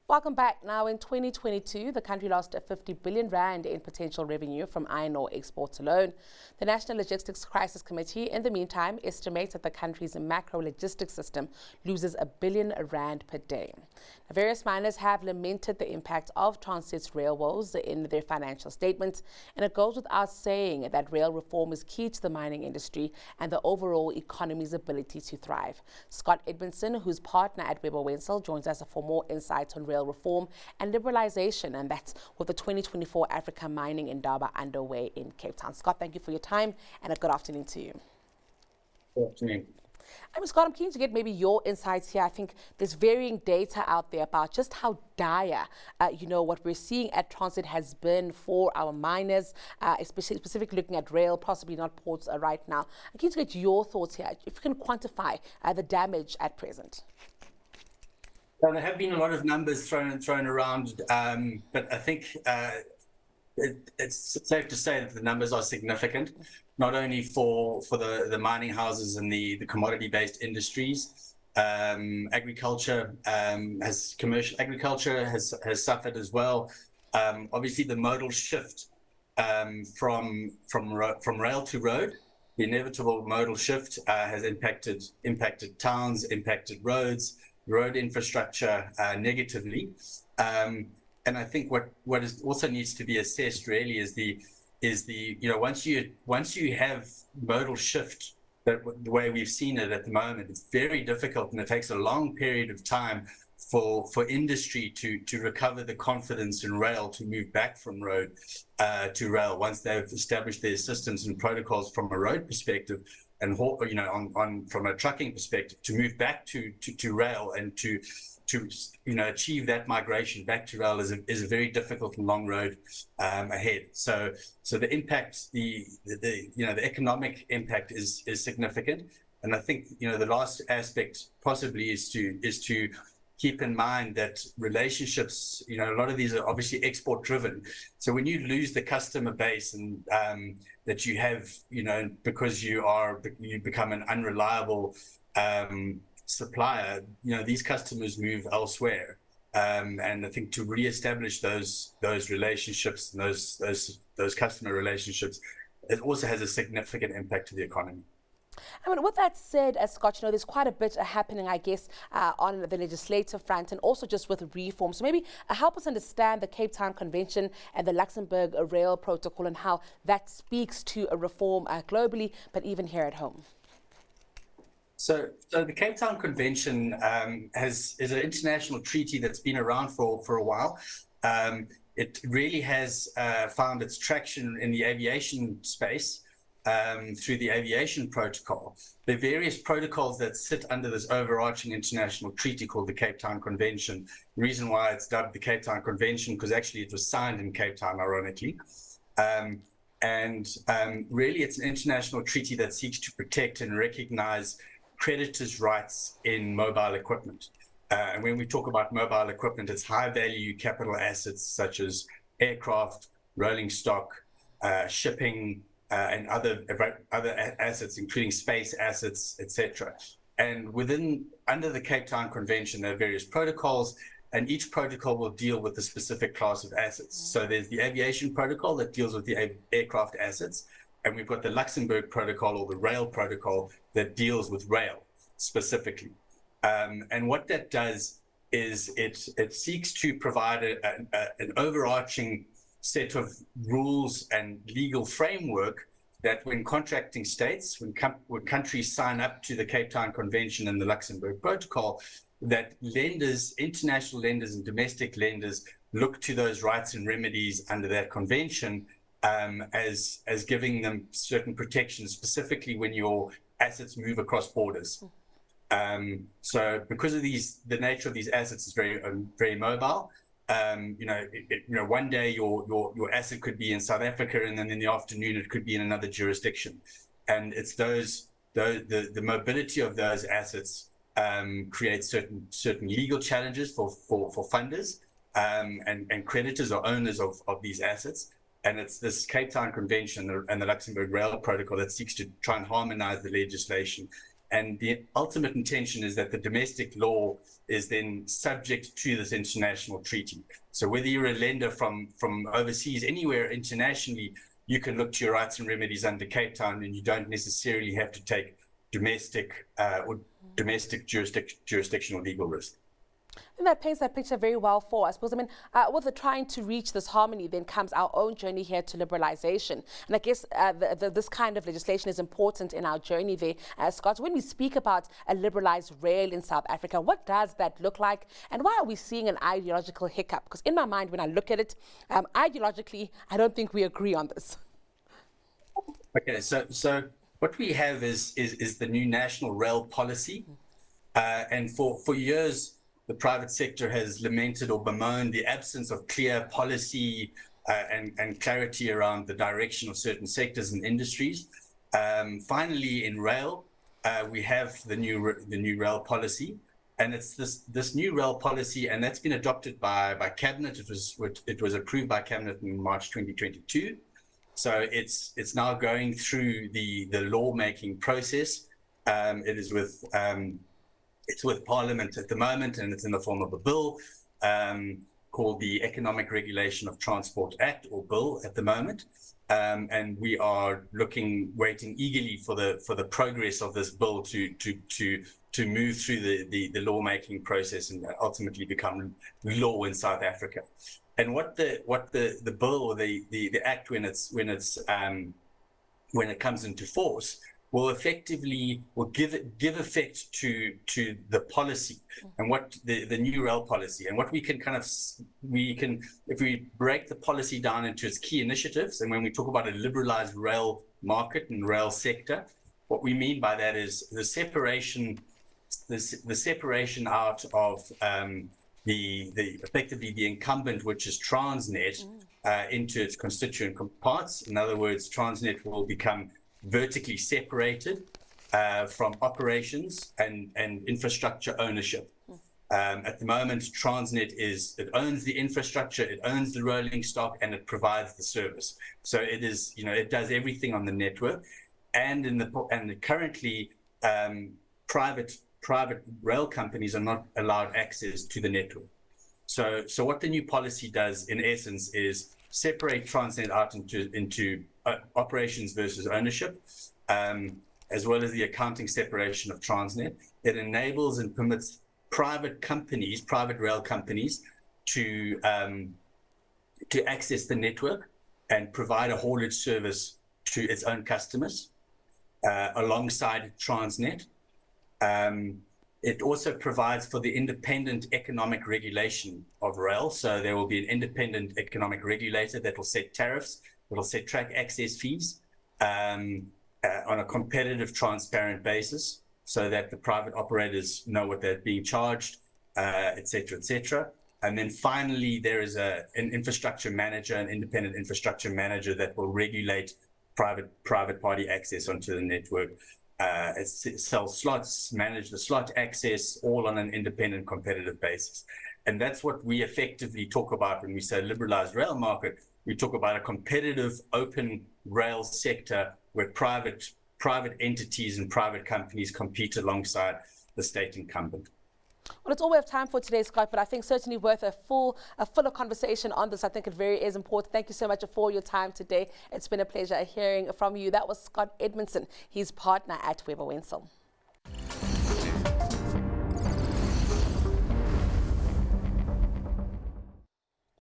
Welcome back. Now, in 2022, the country lost 50 billion rand in potential revenue from iron ore exports alone. The National Logistics Crisis Committee, in the meantime, estimates that the country's macro logistics system loses R1 billion per day. Now, various miners have lamented the impact of Transnet's rail woes in their financial statements, and it goes without saying that rail reform is key to the mining industry and the overall economy's ability to thrive. Scott Edmundson, who's partner at Webber Wentzel, joins us for more insights on rail reform and liberalization, and that's with the 2024 Africa Mining Indaba underway in Cape Town. Scott, thank you for your time and a good afternoon to you. Good afternoon. Scott, I'm keen to get maybe your insights here. I think there's varying data out there about just how dire, what we're seeing at Transnet has been for our miners, especially specifically looking at rail, possibly not ports right now. I'm keen to get your thoughts here, if you can quantify the damage at present. Well, there have been a lot of numbers thrown around, but I think it's safe to say that the numbers are significant, not only for the mining houses and the commodity-based industries. Agriculture has suffered as well. Obviously, the modal shift from rail to road, the inevitable modal shift has impacted towns, impacted roads, road infrastructure negatively, and I think what also needs to be assessed really is the once you have modal shift the way we've seen it at the moment, it's very difficult, and it takes a long period of time for industry to recover the confidence in rail to move back from road to rail once they've established their systems and protocols from a road perspective. And from a trucking perspective, to move back to rail and to achieve that migration back to rail is a very difficult and long road ahead. So the impact, the economic impact is significant, and I think the last aspect possibly is to keep in mind that relationships, a lot of these are obviously export driven. So when you lose the customer base and that you have, because you become an unreliable supplier, these customers move elsewhere. And I think to reestablish those relationships and those customer relationships, it also has a significant impact to the economy. With that said, Scott, there's quite a bit happening, I guess, on the legislative front and also just with reform. So maybe help us understand the Cape Town Convention and the Luxembourg Rail Protocol and how that speaks to a reform globally, but even here at home. So the Cape Town Convention is an international treaty that's been around for a while. It really has found its traction in the aviation space. Through the aviation protocol. The various protocols that sit under this overarching international treaty called the Cape Town Convention. The reason why it's dubbed the Cape Town Convention, because actually it was signed in Cape Town, ironically. Really it's an international treaty that seeks to protect and recognize creditors' rights in mobile equipment. And when we talk about mobile equipment, it's high value capital assets such as aircraft, rolling stock, shipping, and other assets, including space assets, etc. And under the Cape Town Convention, there are various protocols, and each protocol will deal with a specific class of assets. So there's the aviation protocol that deals with the aircraft assets, and we've got the Luxembourg Protocol or the rail protocol that deals with rail specifically. And what that does is it seeks to provide an overarching set of rules and legal framework that when contracting states, when countries sign up to the Cape Town Convention and the Luxembourg Protocol, that lenders, international lenders and domestic lenders look to those rights and remedies under that convention as giving them certain protections, specifically when your assets move across borders. So because of the nature of these assets is very mobile. One day your asset could be in South Africa, and then in the afternoon it could be in another jurisdiction, and it's the mobility of those assets creates certain legal challenges for funders and creditors or owners of these assets. And it's this Cape Town Convention and the Luxembourg Rail Protocol that seeks to try and harmonize the legislation And the ultimate intention is that the domestic law is then subject to this international treaty. So whether you're a lender from overseas, anywhere internationally, you can look to your rights and remedies under Cape Town, and you don't necessarily have to take domestic jurisdictional legal risk. And that paints that picture very well for us, because with the trying to reach this harmony, then comes our own journey here to liberalization. And I guess this kind of legislation is important in our journey there. Scott, when we speak about a liberalized rail in South Africa, what does that look like? And why are we seeing an ideological hiccup? Because in my mind, when I look at it, ideologically, I don't think we agree on this. Okay, so what we have is the new national rail policy. And for years, the private sector has lamented or bemoaned the absence of clear policy and clarity around the direction of certain sectors and industries. Finally, in rail, we have the new rail policy, and it's this new rail policy, and that's been adopted by Cabinet. It was approved by Cabinet in March 2022. So it's now going through the lawmaking process. It is with It's with Parliament at the moment, and it's in the form of a bill called the Economic Regulation of Transport Act, or bill, at the moment. And we are waiting eagerly for the progress of this bill to move through the lawmaking process and ultimately become law in South Africa. And what the bill or the act, when it comes into force, will effectively give effect to the policy and what the new rail policy, and what we can if we break the policy down into its key initiatives, and when we talk about a liberalized rail market and rail sector, what we mean by that is the separation out of effectively the incumbent, which is Transnet, into its constituent parts. In other words, Transnet will become vertically separated from operations and infrastructure ownership. At the moment, Transnet it owns the infrastructure, it owns the rolling stock, and it provides the service. So it is, it does everything on the network. And currently, private rail companies are not allowed access to the network. So what the new policy does, in essence, is separate Transnet out into operations versus ownership, as well as the accounting separation of Transnet. It enables and permits private rail companies to access the network and provide a haulage service to its own customers alongside Transnet. It also provides for the independent economic regulation of rail. So there will be an independent economic regulator that will set tariffs, that will set track access fees on a competitive, transparent basis, so that the private operators know what they're being charged, et cetera, et cetera. And then finally, there is an infrastructure manager, an independent infrastructure manager that will regulate private party access onto the network. Sell slots, manage the slot access, all on an independent, competitive basis. And that's what we effectively talk about when we say liberalized rail market. We talk about a competitive, open rail sector where private entities and private companies compete alongside the state incumbent. Well, it's all we have time for today, Scott, but I think certainly worth a fuller conversation on this. I think it is important. Thank you so much for your time today. It's been a pleasure hearing from you. That was Scott Edmundson. He's partner at Webber Wentzel.